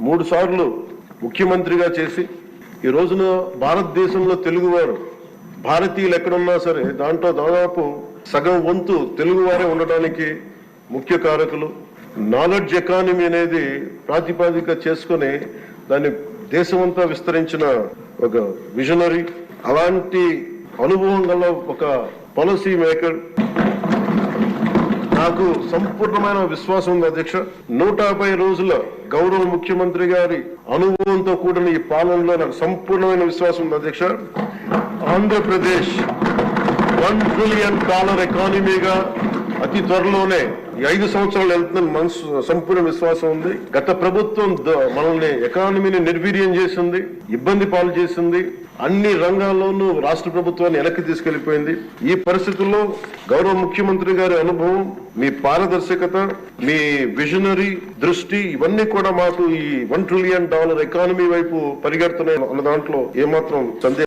3 సార్లు ముఖ్యమంత్రిగా చేసి ఈ రోజున భారతదేశంలో తెలుగువారు భారతీయులు ఎక్కడున్నా సరే దాంట్లో దాదాపు సగం వంతు తెలుగువారే ఉండటానికి ముఖ్య కారకులు. నాలెడ్జ్ ఎకానమీ అనేది ప్రాతిపాదిక చేసుకుని దాన్ని దేశమంతా విస్తరించిన ఒక విజనరీ, అలాంటి అనుభవం గల ఒక పాలసీ మేకర్. నాకు సంపూర్ణమైన విశ్వాసం ఉంది అధ్యక్ష. 150 రోజుల గౌరవ ముఖ్యమంత్రి గారి అనుభవంతో కూడిన ఈ పాలనలో నాకు సంపూర్ణమైన విశ్వాసం ఉంది అధ్యక్ష. ఆంధ్రప్రదేశ్ $1 ట్రిలియన్ ఎకానమీగా అతి త్వరలోనే ఈ 5 సంవత్సరాలు వెళ్తుందని సంపూర్ణ విశ్వాసం ఉంది. గత ప్రభుత్వం మనల్ని ఎకానమీని నిర్వీర్యం చేసింది, ఇబ్బంది పాలు చేసింది, అన్ని రంగాల్లోనూ రాష్ట్ర ప్రభుత్వాన్ని వెనక్కి తీసుకెళ్లిపోయింది. ఈ పరిస్థితుల్లో గౌరవ ముఖ్యమంత్రి గారి అనుభవం, మీ పారదర్శకత, మీ విజనరీ దృష్టి ఇవన్నీ కూడా మాకు ఈ $1 ట్రిలియన్ ఎకానమీ వైపు పరిగెడుతున్నాయి అన్న దాంట్లో ఏమాత్రం సందేహం